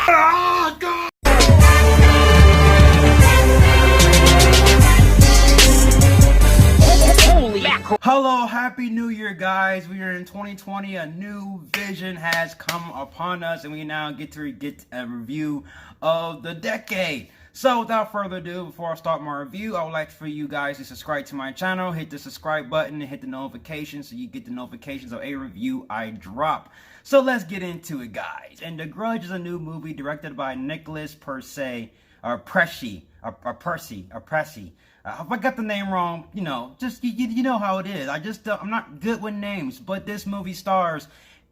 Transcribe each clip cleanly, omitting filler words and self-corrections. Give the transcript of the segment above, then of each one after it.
Ah, God. Hello, happy new year, guys. We are in 2020. A new vision has come upon us, and we now get to get a review of the decade. So without further ado, before I start my review, I would like for you guys to subscribe to my channel, hit the subscribe button, and hit the notification so you get the notifications of a review I drop. So let's get into it, guys. And The Grudge is a new movie directed by Nicholas Percy. If I got the name wrong, you know, just you know how it is. I'm not good with names, but this movie stars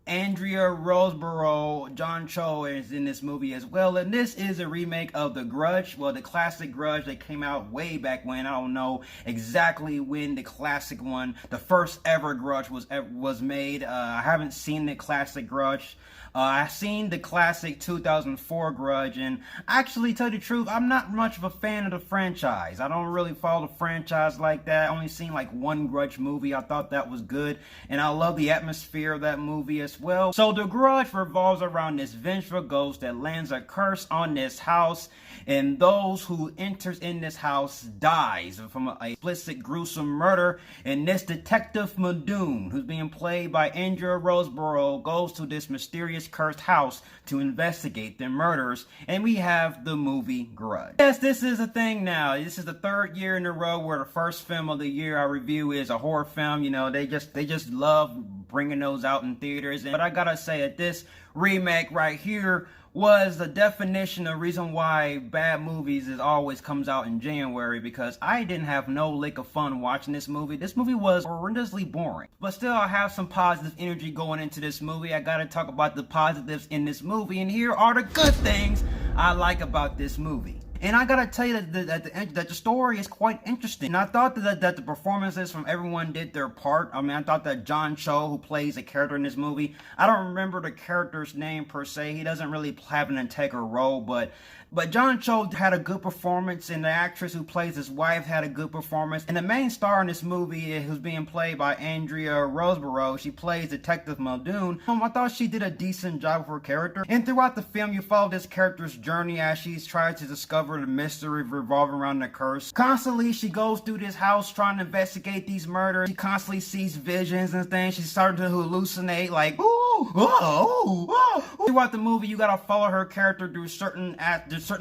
Andrea Roseborough. John Cho is in this movie as well, and this is a remake of The Grudge. Well, the classic Grudge that came out way back when. I don't know exactly when the classic one, the first ever Grudge was made. I haven't seen the classic Grudge. I've seen the classic 2004 Grudge, and actually, tell you the truth, I'm not much of a fan of the franchise. I don't really follow the franchise like that. I only seen like one Grudge movie. I thought that was good, and I love the atmosphere of that movie as well. So The Grudge revolves around this vengeful ghost that lands a curse on this house, and those who enters in this house dies from a explicit, gruesome murder. And this Detective Muldoon, who's being played by Andrea Roseborough, goes to this mysterious cursed house to investigate the murders, and we have the movie Grudge. Yes, this is a thing now. This is the third year in a row where the first film of the year I review is a horror film. You know, they just love bringing those out in theaters. But I gotta say that this remake right here was the definition of reason why bad movies always comes out in January, because I didn't have no lick of fun watching this movie. This movie was horrendously boring. But still, I have some positive energy going into this movie. I gotta talk about the positives in this movie, and here are the good things I like about this movie. And I gotta tell you that the story is quite interesting. And I thought that the performances from everyone did their part. I mean, I thought that John Cho, who plays a character in this movie, I don't remember the character's name per se. He doesn't really have an integral role, but John Cho had a good performance, and the actress who plays his wife had a good performance. And the main star in this movie, who's being played by Andrea Roseborough, she plays Detective Muldoon. I thought she did a decent job of her character. And throughout the film, you follow this character's journey as she's trying to discover the mystery revolving around the curse. Constantly, she goes through this house trying to investigate these murders. She constantly sees visions and things. She's starting to hallucinate, like, ooh, oh, oh. Throughout the movie, you gotta follow her character through certain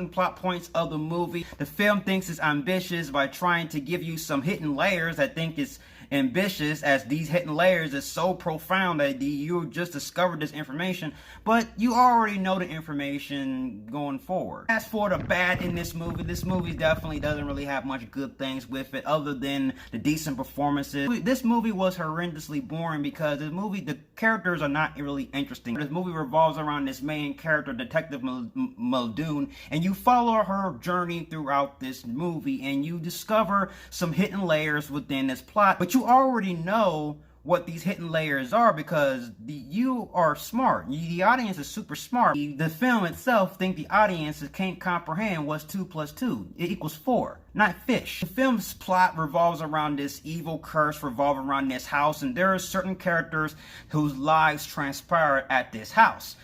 plot points of the movie. The film thinks it's ambitious by trying to give you some hidden layers. I think it's ambitious, as these hidden layers is so profound that you just discovered this information, but you already know the information going forward. As for the bad in this movie definitely doesn't really have much good things with it other than the decent performances. This movie was horrendously boring because the characters are not really interesting. This movie revolves around this main character, Detective Muldoon, and you follow her journey throughout this movie, and you discover some hidden layers within this plot, but you already know what these hidden layers are because you are smart. The audience is super smart. The film itself think the audience can't comprehend what's 2 + 2. It equals 4, not fish. The film's plot revolves around this evil curse revolving around this house, and there are certain characters whose lives transpire at this house.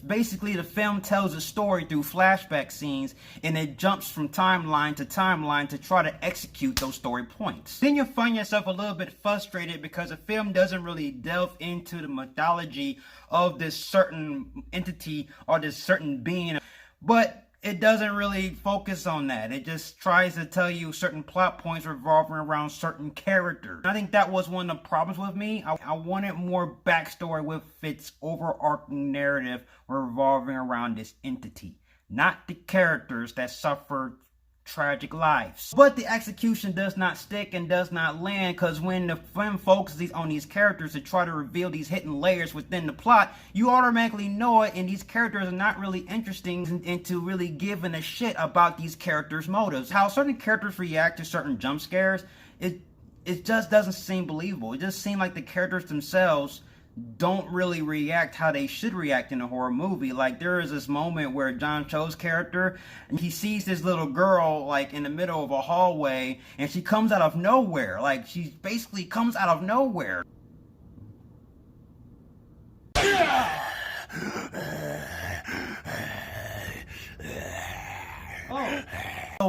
Basically, the film tells a story through flashback scenes, and it jumps from timeline to timeline to try to execute those story points. Then you'll find yourself a little bit frustrated because the film doesn't really delve into the mythology of this certain entity or this certain being, but it doesn't really focus on that. It just tries to tell you certain plot points revolving around certain characters. I think that was one of the problems with me. I wanted more backstory with its overarching narrative revolving around this entity, not the characters that suffered tragic lives. But the execution does not stick and does not land, because when the film focuses on these characters to try to reveal these hidden layers within the plot, you automatically know it, and these characters are not really interesting into really giving a shit about these characters' motives. How certain characters react to certain jump scares, it just doesn't seem believable. It just seems like the characters themselves don't really react how they should react in a horror movie. Like, there is this moment where John Cho's character, he sees this little girl like in the middle of a hallway, and she comes out of nowhere. Like, she basically comes out of nowhere.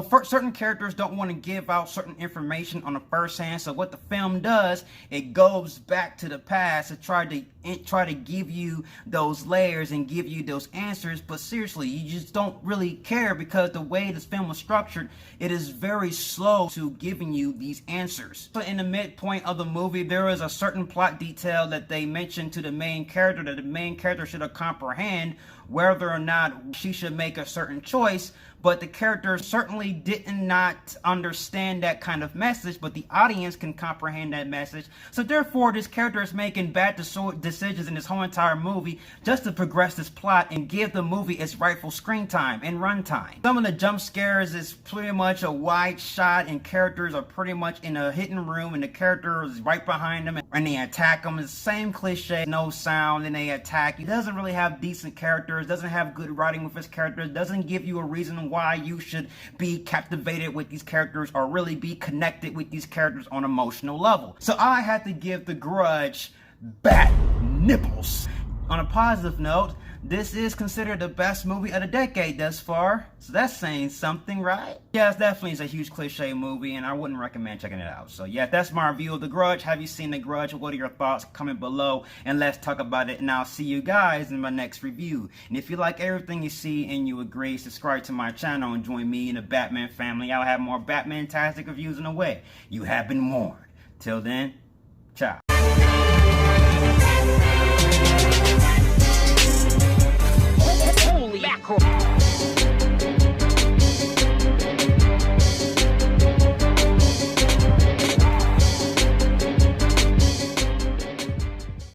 So certain characters don't want to give out certain information on the first hand. So what the film does, it goes back to the past to try to give you those layers and give you those answers. But seriously, you just don't really care, because the way this film was structured, it is very slow to giving you these answers. But in the midpoint of the movie, there is a certain plot detail that they mentioned to the main character that the main character should have comprehend whether or not she should make a certain choice. But the character certainly did not understand that kind of message, but the audience can comprehend that message. So therefore, this character is making bad decisions in this whole entire movie just to progress this plot and give the movie its rightful screen time and runtime. Some of the jump scares is pretty much a wide shot, and characters are pretty much in a hidden room, and the character is right behind them, and they attack them. It's the same cliche, no sound, and they attack. He doesn't really have decent characters, doesn't have good writing with his characters, doesn't give you a reason why you should be captivated with these characters or really be connected with these characters on an emotional level. So I had to give The Grudge bat nipples. On a positive note, this is considered the best movie of the decade thus far, so that's saying something, right? Yeah, it definitely is a huge cliche movie, and I wouldn't recommend checking it out. So yeah, that's my review of The Grudge. Have you seen The Grudge? What are your thoughts? Comment below, and let's talk about it, and I'll see you guys in my next review. And if you like everything you see and you agree, subscribe to my channel and join me in the Batman family. I'll have more Batman-tastic reviews in a way. You have been warned. Till then,